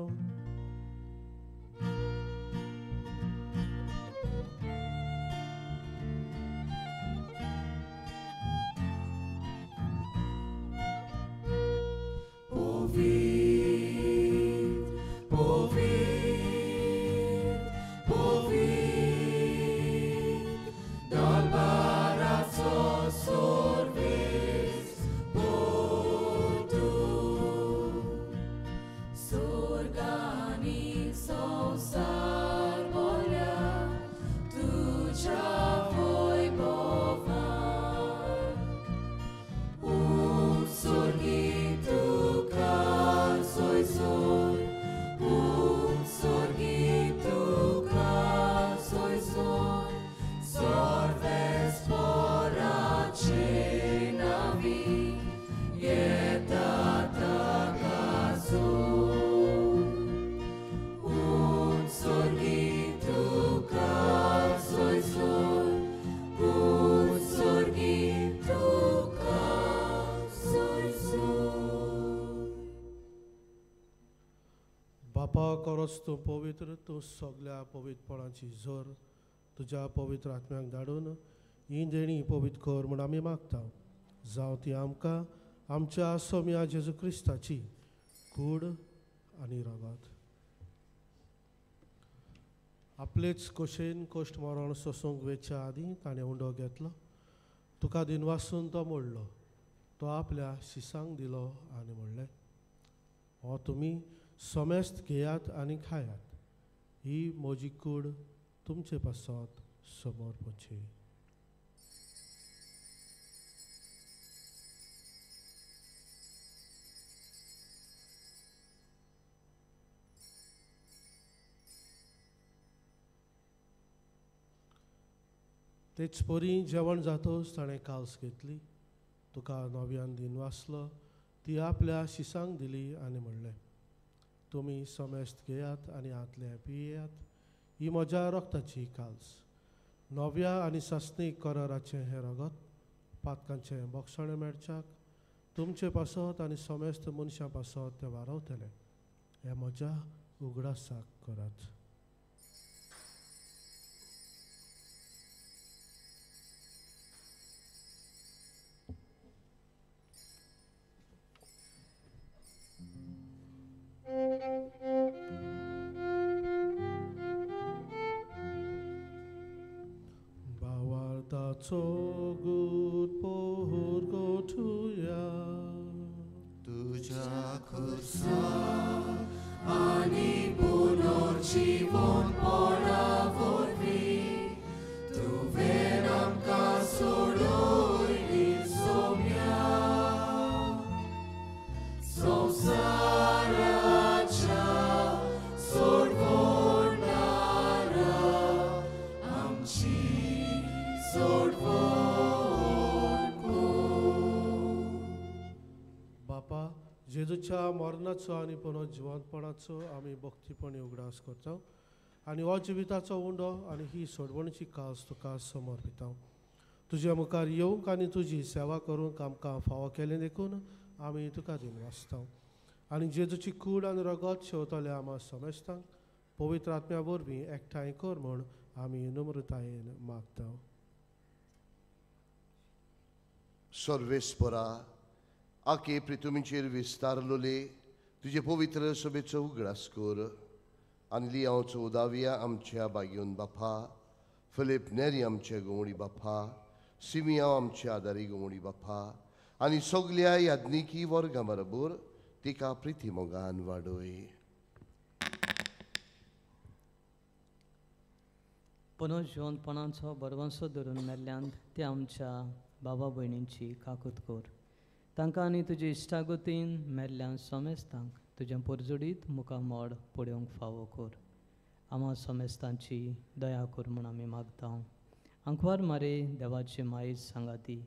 Sorgani बापा खरोच तूं पवित्र, तूं सगळ्या पवित्रपणाची झर तुज्या पवित्र आत्म्याक धाडून ही देणी पवित्र कर म्हूण आमी मागता. जावं ती आमकां आमच्या सोम्या जेजू क्रिस्ताची कूड आनी रगत. आपलेच कुशेन कोश्ट मरण सोसूंक वेच्या आदीं ताणें उंडो घेतलो. तुका दिनवासून तो मोडलो. तो आपल्या शिसांक दिलो आनी म्हणलें, हो तुमी सोमेस्त घेयात आनी खायात. ही म्हजी कूड तुमचे पासत समोर पोची. तेच पोरी जेवण जातोच ताणें काल्स घेतली. तुका नव्यान दिन वाचलो. ती आपल्या शिसांक दिली आनी म्हणलें, तुमी सोमेस्त घेयात आनी हातले पियेयात. ही म्हज्या रक्ताची काल्स. नव्या आनी सासणीक कराराचें हें रगत पातकांचें बोगसणें मेळच्याक तुमचे पासत आनी सोमेस्त मनशां पासत तें वारवतलें. हें म्हज्या उगडासाक करात. Bawartaco good pohor gotuya तुझ्या खुर्सा आणि पुनर्जीवन पडावरवी तुवें आमकां सोडून सोम्या संवसाराच्या सोडवणारा आमची बापा जेजूच्या मरणाचो आनी पुनर्जिवंतपणाचो आमी भक्तीपणी उगडास करता आनी हो जिविताचो उंडो आनी ही सोडवणीची कास तुका समर्पिता. तुज्या मुखार येवंक आनी तुजी सेवा करूंक आमकां फावो केलें देखून आमी तुका दिन वाचता. आनी जेजूची कूड आनी रगत शेवतले आमा समेस्तांक पवित्र आत्म्या वरवीं एकठांय कर म्हूण आमी नम्रतायेन मागता. सर्वेस्परा आके प्रितुमीचेर विस्तारलोले तुजे पवित्र सभेचो उगडास कर. आनी लियांवचो उदाविया आमच्या बागेवन बापा, फिलीप नेरी आमचे गोवणी बापा, सिमिया आमचे आदारी गोवणी बापा आनी सगल्या याज्ञिकी वर्गां बरोबर तिका प्रिती मोगान वाडोय. पुनर्जिवंतपणाचो बरवंसो धरून मेल्ल्यान ते आमच्या बाबा भयणींची काकूत कर. तांकां आनी तुजे इश्टागतीन मेल्ल्यान सोमेस्तांक तुज्या परजोडीत मुखामोड पळोवंक फावो कर. आमा सोमेस्तांची दया कर म्हूण आमी मागता. आंकवार मारे देवाची मायज सांगाती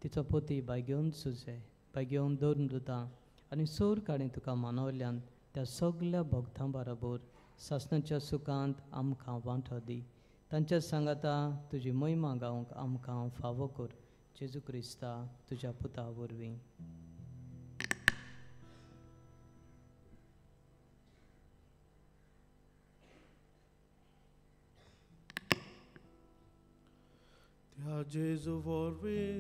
तिचो पोती बागेवन सुजे बागेवन दोन दुदां आनी सोर काडी तुका मानवल्यान त्या सगल्या भक्तां बरोबर सासणाच्या सुखांत आमकां वांटो दी. तांच्या सांगाता तुजी महिमा गावंक आमकां फावो कर. जेजू क्रिस्ता तुज्या पुता वरवीं. त्या जेजू वरवीं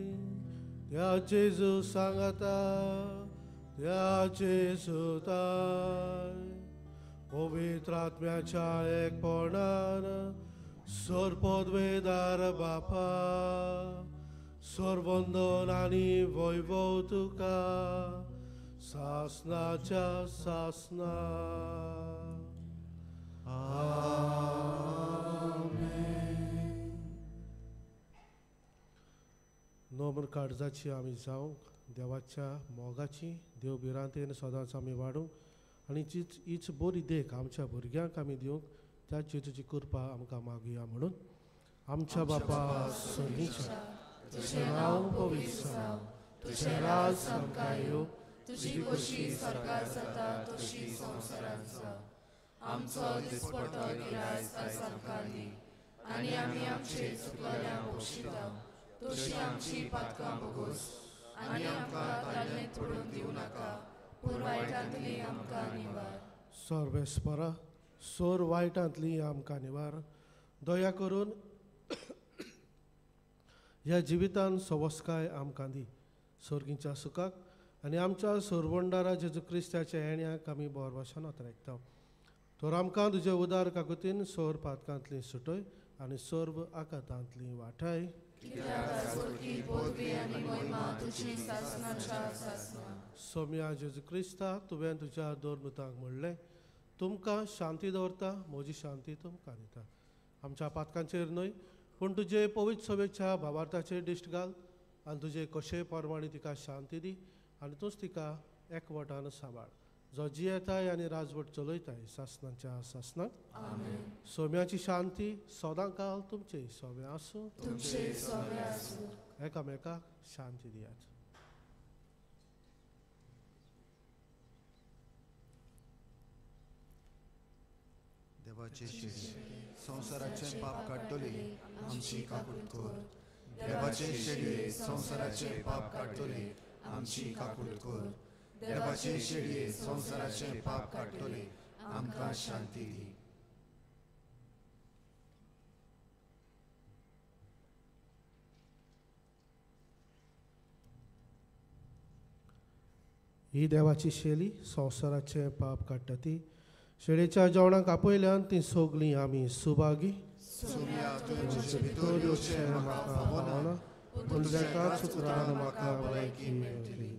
त्या जेजू सांगाता त्या जेजूताय पवित्र आत्म्याच्या एकपणान सरपदवेदार बापा सर्वंदन आनी वैभव तुका सासणाच्या सासना. नम्र काळजाची आमी जावंक देवाच्या मोगाची देव भिरांतेन सदांच आमी वाडूंक आनी हीच बरी देख आमच्या भुरग्यांक आमी दिवंक त्या जेजूची कृपा आमकां मागुया म्हणून आमच्या बापा स्वर्गीच्या तुझें नांव पवित्र जावं, तुझें राज आमकां येवं, तुजी कशी सरकार जाता तशी संवसारांत जावं. आमचो दिसपटो गिरायज आयज आमकां दी आनी आमी आमचे चुकलेल्यांक बक्षिता तशी आमची पातकां बोगोस आनी आमकां दादलेंत पडूंक दिवं नाका पूण वायटांतली आमकां निवार. सर्वेस्परा सोर वायटांतली आमकां निवार दया करून ह्या जिवितान सवस्काय आमकां दी सर्गीच्या सुखाक आनी आमच्या सोरवंडारा जेजू क्रिस्ताच्या येण्याक आमी बोरवासान ओतरायता तर आमकां तुजे उदार काकुतीन सोर पातकांतली सुटय आनी सर्व आकातांतली वाठाय सोम्या जेजू क्रिस्ता तुवें तुज्या दोरमुतांक म्हणलें तुमकां शांती दवरता म्हजी शांती तुमकां दिता आमच्या पातकांचेर न्हय पूण तुजे पवित्र सभेच्या भावार्थाचेर दिश्ट घाल आनी तुजे कशे परमाणे तिका शांती दी आनी तूंच तिका एकवटान सांबाळ जो जियेताय आनी राजवट चलयताय सासणांच्या सासणाक सोम्याची शांती सदां काल तुमचे सोबे आसूं एकामेकाक शांती दियात देवाचे शेडये संवसाराचे पाप काडटली आमची काकूट कर देवाचे शेडये संवसाराचे पाप काडटली आमची काकूट कर देवाचे शेडये संवसाराचे पाप काडटली आमकां शांती दी ही देवाची शेली संवसाराचे पाप काडटा ती शेळेच्या जेवणाक आपयल्यान ती सगळीं आमी सुभागी भितर येवचें म्हाका आवडना पूण तेका शुक्रान म्हाका भलायकी मेळटली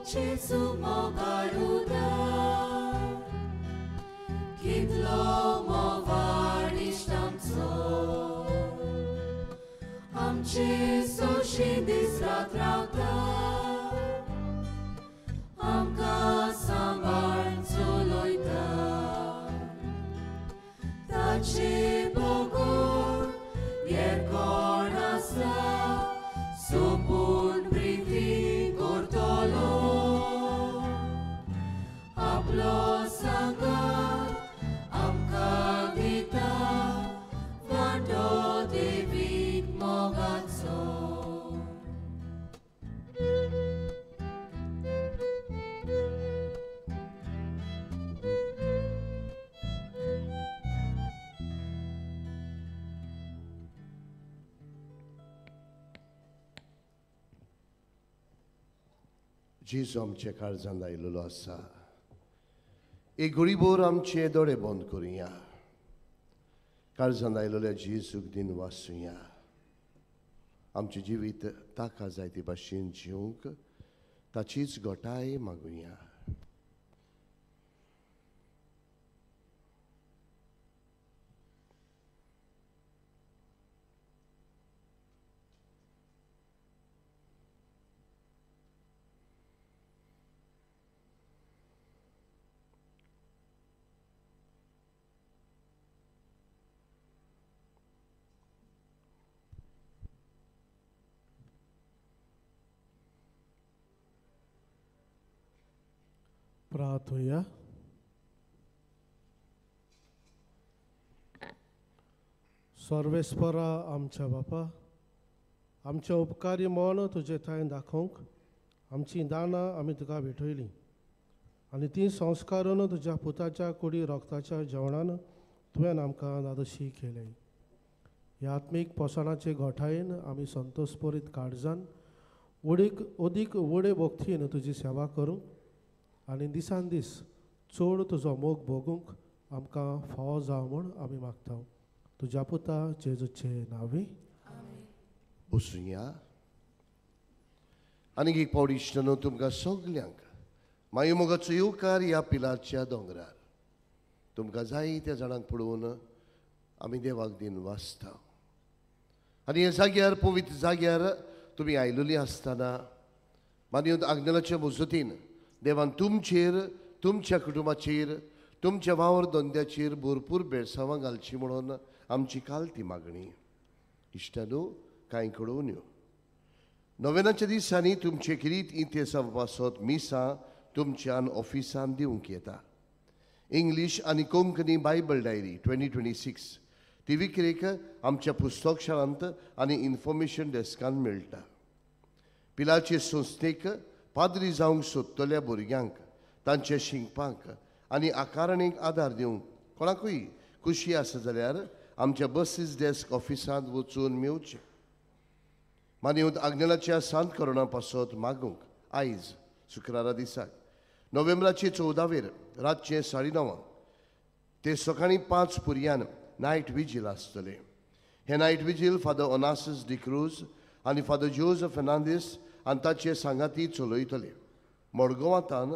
Jesu mogal udar, kitlo movar ishtamco, amche soshindis ratrauta, amka sambarn zoloita, tachi bogor, yerkornasa, supun priti kortolo, aplo sangat, amka dita, vando David mogatso. जेजू आमचे काळजांत आयिल्लो आसा. एक गरीबोर आमचे दोळे बंद करुया. काळजांत आयिल्ल्या जेजूक दिन वाचुया. आमचे जिवीत ताका जाय ते भाशेन जिवंक ताचीच घोटाय मागुया. प्रार्थया. सर्वेस्परा आमच्या बापा, आमचे उपकारी मन तुजे थंय दाखोवंक आमची दानां आमी तुका भेटयलीं आनी ती संस्कारून तुज्या पुताच्या कुडी रक्ताच्या जेवणान तुवें आमकां नादशी केले. ह्या आत्मीक पोसणाचे घोटायेन आमी संतोषपोरीत काळजान अदीक व्हडे भक्तीन तुजी सेवा करूंक आनी दिसान दीस चड तुजो मोग भोगूंक आमकां फावो जावं म्हूण आमी मागता. तुज्या पुता जेजूचे नांवी. बसुया. आनीक एक पावट इश्टनो तुमकां सगल्यांक मागीर मोगाचो येवकार ह्या पिलारच्या दोंगरार. तुमकां जाय त्या जाणांक पळोवन आमी देवाक दिन वाचता. आनी ह्या जाग्यार पवित्र जाग्यार तुमी आयिल्लीं आसतना मागीर आग्नेलाच्या मजतीन देवान तुमचेर, तुमच्या कुटुंबाचेर, तुमच्या वावर धंद्याचेर भरपूर बेळसावां घालची म्हणून आमची काल ती मागणी. इश्टानो कांय कळोवन यो. नोवेनाच्या दिसांनी तुमचे किरीत इतिहासा पासत मिसां तुमच्यान ऑफिसान दिवंक येता. इंग्लीश आनी कोंकणी बायबल डायरी 2026 ती विक्रेक आमच्या पुस्तक शाळांत आनी इन्फॉर्मेशन डेस्कान मेळटा. पिलाचे संस्थेक पाद्री जावंक सोदतल्या भुरग्यांक तांचे शिंगपाक आनी आकारणेक आदार दिवंक कोणाकूय खुशी आसा जाल्यार आमच्या बसीस डेस्क ऑफिसांत वचून मेवचें. मानवंत आग्नेलाच्या सांत करोना पासत मागूंक आयज शुक्रारा दिसाक नोव्हेंबराचे 14 रातचे 9:30 ते सकाळीं 5 पर्यान नायट विजील आसतलें. हे night vigil father Onassis D'Cruz आनी फादर जोझफ फेर्नांदीस आनी ताचे सांगाती चलयतले. मडगांवांतान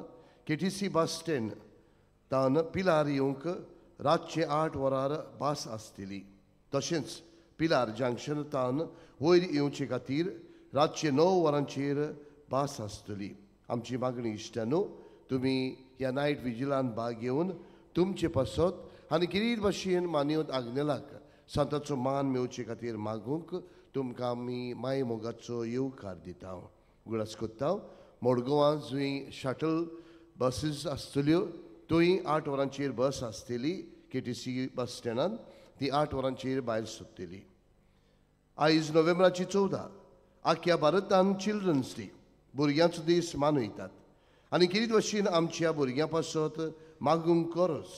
KTC बस स्टँड तान पिलार येवंक रातचे 8 वरार बस आसतली. तशेंच पिलार जंक्शन तान वयर येवचे खातीर रातचे 9 वरांचेर बस आसतली. आमची मागणी इश्टानो तुमी ह्या नायट विजिलांत भाग घेवन तुमचे पासत आनी किरीत भाशेन मानवंत आग्नेलाक सांताचो मान मेवचे खातीर मागूंक तुमकां आमी माय मोगाचो येवकार दिता. उगडास कोत्ता. मडगांवां जंय शटल बसीस आसतल्यो थंय 8 वरांचेर बस आसतली. KTC बस स्टँडान ती 8 वरांचेर भायर सरतली. आयज नोव्हेंबराची 14 आख्या भारतान चिल्ड्रन्स डे भुरग्यांचो दीस मनयतात आनी किरीत भाशेन आमच्या भुरग्यां पासत मागूंक कोरस.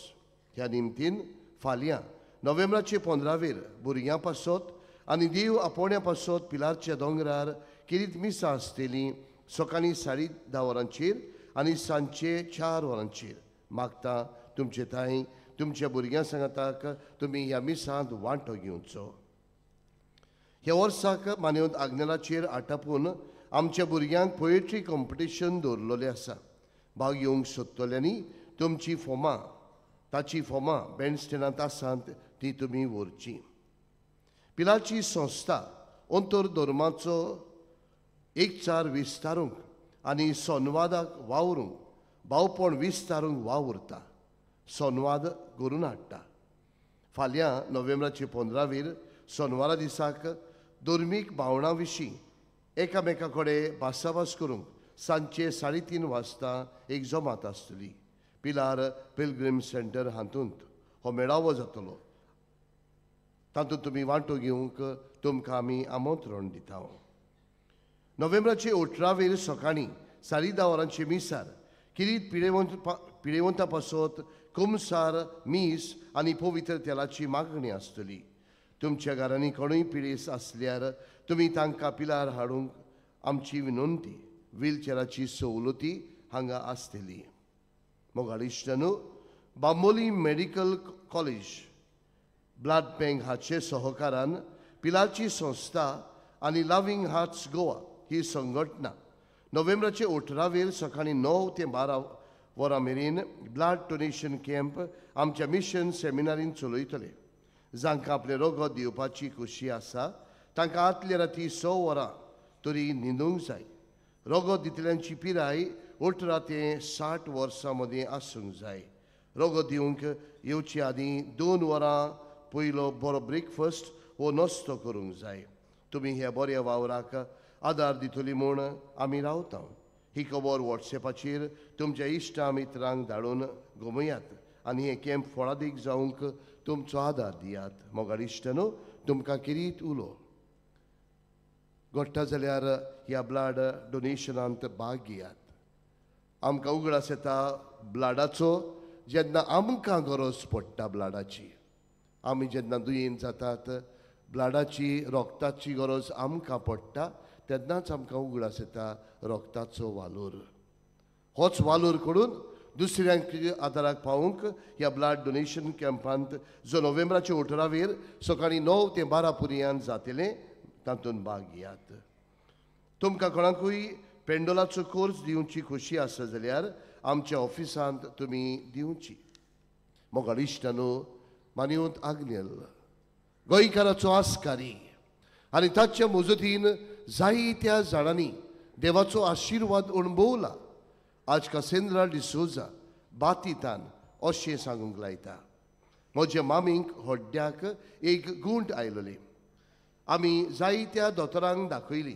ह्या निमतीन फाल्यां नोव्हेंबराचे 15 भुरग्यां पासत आनी देव आपोवण्या पासत पिलारच्या दोंगरार किरीत मिसां आसतलीं सकाळीं 10:30 वरांचेर आनी सांजचे 4 वरांचेर. मागता तुमचे थंय तुमच्या भुरग्यां सांगाताक तुमी ह्या मिसांत वांटो घेवचो. ह्या वर्साक मानवंत आग्नेलाचेर आटापून आमच्या भुरग्यांक पोएट्री कॉम्पिटिशन दवरलेलें आसा. भाग घेवंक सोदतल्यांनी तुमची फॉर्मां ताची फॉर्मां बँड स्टँडांत आसात ती तुमी व्हरची. पिलाची संस्था अंतर धर्माचो एकचार विस्तारूंक आनी संवादाक वावरूंक भावपण विस्तारूंक वावुरता. संवाद घडोवन हाडटा. फाल्यां नोव्हेंबराचे 15 सोनवारा दिसाक धर्मीक भावनां विशीं एकामेका कडेन भासाभास करूंक सांजचे 3:30 वाजता एक जमात आसतली. पिलार पिलग्रीम सेंटर हातूंत हो मेळावो जातलो. तातूंत तुमी वांटो घेवंक तुमकां आमी आमंत्रण दिता. नोव्हेंबराचे 18 सकाळीं 10:30 वरांचे मिसार किरीत पिडेवंता पासत कुमसार मीस आनी पवित्र तेलाची मागणी आसतली. तुमच्या घरांनी कोणूय पिडेस आसल्यार तुमी तांकां पिलार हाडूंक आमची विनंती. व्हीलचॅराची सवलती हांगा आसतली. मोगाळ इश्टांनो, Bambolim medical college blood bank हाचे सहकारान पिलाची संस्था आनी लविंग हार्ट्स गोवा ही संघटना नोव्हेंबराचे 18 सकाळीं 9 ते 12 वरां मेरेन ब्लड डोनेशन कॅम्प आमच्या मिशन सेमिनारीन चलयतले. जांकां आपले रगत दिवपाची खोशी आसा तांकां आदले राती 6 वरां तरी न्हिदूंक जाय. रगत दितल्यांची पिराय 18 ते 60 वर्सां मदीं आसूंक जाय. रगत दिवंक येवचे आदीं 2 वरां पयलो बरो ब्रेकफास्ट वो नास्तो करूंक जाय. तुमी ह्या बऱ्या वावराक आदार दितली म्हूण आमी रावता. ही खबर वॉट्सॅपाचेर तुमच्या इश्टां मित्रांक धाडून गमयात आनी हे कॅम्प फळादीक जावंक तुमचो आदार दियात. मोगाळ इश्टांनो, तुमकां किरीत उलो घडटा जाल्यार ह्या ब्लड डोनेशनांत भाग घेयात. आमकां उगडास येता ब्लडाचो जेन्ना आमकां गरज पडटा ब्लडाची. आमी जेन्ना दुयेंत जातात ब्लडाची रोगताची गरज आमकां पडटा तेन्नाच आमकां उगडास येता रोगताचो वालोर. होच वालोर करून दुसऱ्यांक आदाराक पावूंक ह्या ब्लड डोनेशन कॅम्पांत जो नोव्हेंबराचे 18 सकाळीं 9 ते 12 पर्यंत जातलें तातूंत भाग घेयात. तुमकां कोणाकूय पेंडोलाचो कोर्स दिवची खोशी आसा जाल्यार आमच्या ऑफिसांत तुमी दिवची. मोगाळ इश्टांनो, मानिवंत आग्नेल गोंयकाराचो आस्कारी आनी ताच्या मजतीन जायत्या जाणांनी देवाचो आशिर्वाद अणभवला. आज कासेंद्रा डिसोजा बातितान अशें सांगूंक लायता. म्हज्या मामीक होड्ड्याक एक गूंट आयलोली. आमी जायत्या दोतोरांक दाखयली.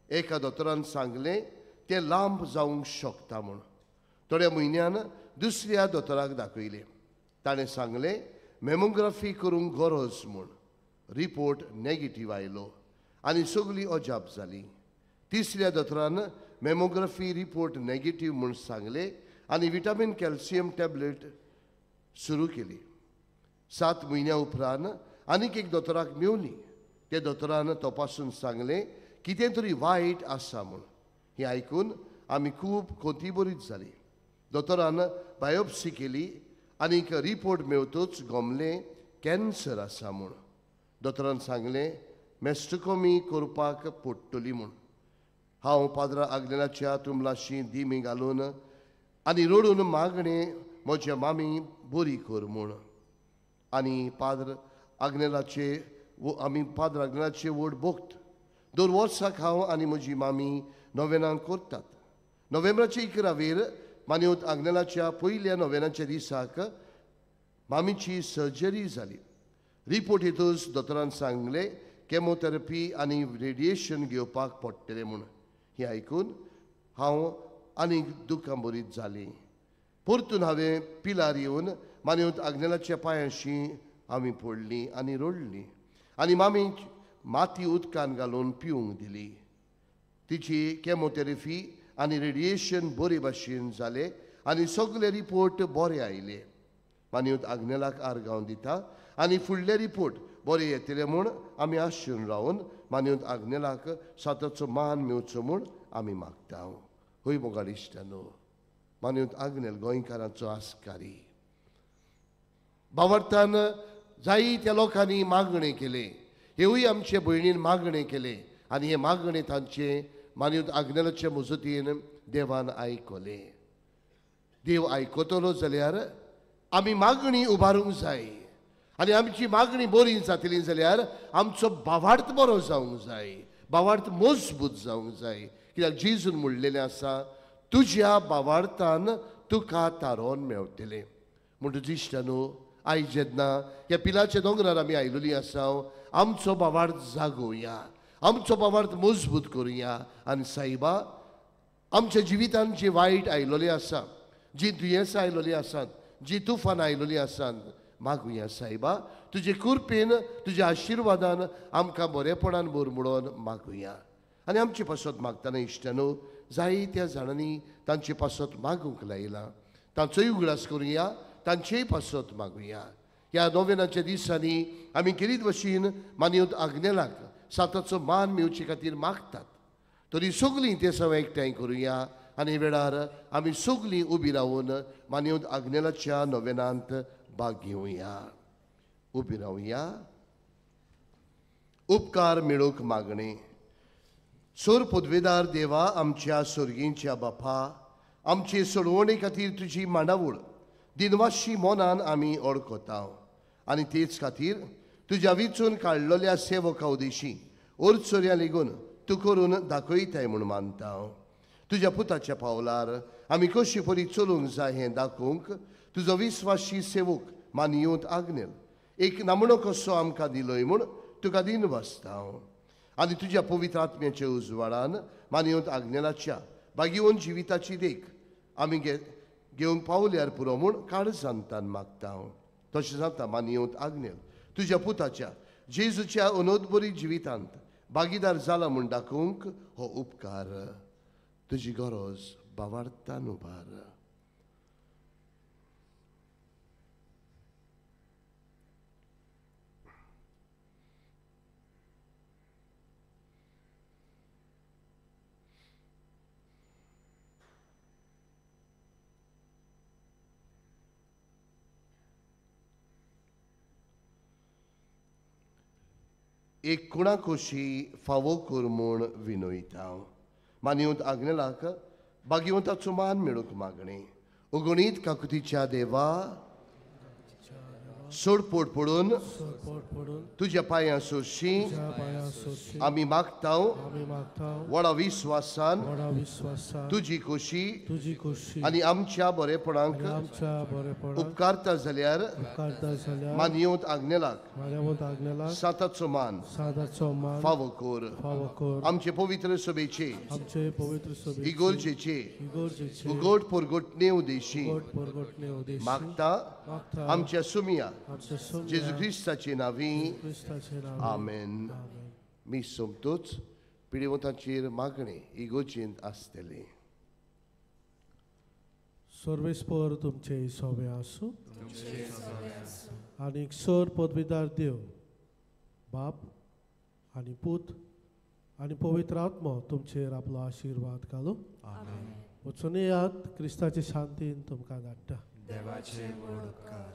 एका दोतोरान सांगलें तें लांब जावंक शकता म्हूण. थोड्या म्हयन्यान दुसऱ्या दोतोराक दाखयलें. ताणें सांगलें मॅमोग्राफी करूंक गरज म्हूण. रिपोर्ट नॅगेटीव आयलो आनी सगळी अजाप जाली. तिसऱ्या दोतोरान मॅमोग्राफी रिपोर्ट नॅगेटीव म्हूण सांगलें आनी विटामीन कॅल्शियम टॅबलेट सुरू केली. 7 म्हयन्या उपरांत आनीक एक दोतोराक मेवली. त्या दोतोरान तपासून सांगलें कितें तरी वायट आसा म्हूण. हें आयकून आमी खूब खोंतीभरीत जाली. दोतोरान बायोप्सी केली आनीक रिपोर्ट मेवतूच गमलें कॅन्सर आसा म्हूण. दोतोरान सांगलें मॅस्टोकॉमी करपाक पडटली म्हूण. हांव पाद्रा आग्नेलाच्या तुमलाशी दिमी घालून आनी रडून मागणें म्हज्या मामी बरी कर म्हूण. आनी पाद्र आग्नेलाचे वोट बोगत. 2 वर्साक हांव आनी म्हजी मामी नोवेनां करतात. नोव्हेंबराचे 11 मानिवंत आग्नेलाच्या पयल्या नोवेनाच्या दिसाक मामीची सर्जरी जाली. रिपोर्ट येतूच दोतोरान सांगलें केमोथेरपी आनी रेडिएशन घेवपाक पडटलें म्हूण. हें आयकून हांव आनीक दुखांबरीत जालीं. परतून हांवें पिलार येवन मानिवंत आग्नेलाच्या पांयांशी आमी पडलीं आनी रडलीं आनी मामीक माती उदकान घालून पिवंक दिली. तिची केमोथेरपी आनी रेडिएशन बरे भाशेन जालें आनी सगळे रिपोर्ट बरे आयले. मानिवंत आग्नेलाक आर्गांव दिता आनी फुडले रिपोर्ट बरे येतले म्हूण आमी आशेन रावन मानिवंत आग्नेलाक साताचो मान मेवचो म्हूण आमी मागता. हय मोगाळ इश्टांनो, मानिवंत आग्नेल गोंयकारांचो आस्कारी. भावार्थान जायत्या लोकांनी मागणें केलें. हेवूय आमचे भयणीन मागणें केलें आनी हे मागणें तांचे मानयूत आग्नेलाच्या मुजतीन देवान आयकले. देव आयकतलो जाल्यार आमी मागणी उबारूंक जाय आनी आमची मागणी बरी जातली जाल्यार आमचो भावार्थ बरो जावंक जाय, भावार्थ मजबूत जावंक जाय. कित्याक जेजून म्हणलेलें आसा तुज्या भावार्थान तुका तारोन मेवतलें. म्हणटच इश्टानो, आयज जेन्ना ह्या पिलाच्या दोंगरार आमी आयिल्लीं आसा, आमचो भावार्थ जागोवया, आमचो भावार्थ मजबूत करुया आनी सायबा आमच्या जिवितांत जी वायट आयिल्लीं आसा, जी दुयेंसां आयिल्लीं आसात, जी तुफान आयिल्लीं आसात, मागुया सायबा तुजे कृपेन तुज्या आशिर्वादान आमकां बरेपणान बुरमुडोन मागुया. आनी आमचे पासत मागतना इश्टानो जायत्या जाणांनी तांचे पासत मागूंक लायला. तांचोय उगडास करुया, तांचेय पासत मागुया. ह्या नोवेनाच्या दिसांनी आमी केरीत भशेन मानयूत आग्नेलाक साताचो मान मेवचे खातीर मागतात. तरी सगलीं ते सव एकठांय करुया आनी वेळार आमी सगलीं उबी रावन मानयूत आग्नेलाच्या नोवेनांत भाग घेवया. उबी रावया. उपकार मेळूंक मागणे. सोर पदवेदार देवा, आमच्या स्वर्गींच्या बापा, आमचे सोडवणे खातीर तुजी मांडावळ दिनवाशी मोनान आमी ओळखता आनी तेच खातीर तुज्या विचून काडलेल्या सेवका उदेशी ओर्चोऱ्या लेगून तूं करून दाखयताय म्हूण मानता. तुज्या पुताच्या पावलार आमी कशी परी चलूंक जाय हें दाखोवंक तुजो विस्वासी सेवक मानयूत आग्नेल एक नामणो कसो आमकां दिलोय म्हूण तुका दिनवासता. आनी तुज्या पवित्र आत्म्याच्या उजवाडान मानयूत आग्नेलाच्या बागीवन जिविताची देख आमी घेवंक पावल्यार पुरो म्हूण काळजांतान मागता. तशें जाता मानयूत आग्नेल तुज्या पुताच्या जेजूच्या अनोदबरी जिवितांत भागीदार जाला म्हूण दाखोवंक हो उपकार तुजी गरज भावार्थान उबार. एक कुणाकोशी फावो कर म्हूण विनयता. मानयूत आग्नेलाक भाग्यवंताचो मान मेळूंक मागणे. उगणीत काकुतीच्या देवा, सोडपोट पडून तुज्या पांयां सोशी आमी मागता. व्हडा विस्वासान तुजी खोशी आनी आमच्या बरेपणाक उपकारता जाल्यार मानयूत आग्नेलाक साताचो मान फावो कर. आमचे पवित्र सभेचे इगोर्जेचे उगोट परगोटणे उदेशी मागता. आमच्या सुमिया जेजू क्रिस्ताचे नावी आमेन. मी सोमतोच पिडीवंतांचेर मागणे इगोचेंत आसतले. सर्वेस्पर तुमचे सोबे आसूं आनी सोर पदवीदार देव बाप आनी पूत आनी पवित्र आत्मो तुमचेर आपलो आशिर्वाद घालूं. वचून येयात. क्रिस्ताचे शांतीन तुमकां धाडटा. देवाचे उपकार.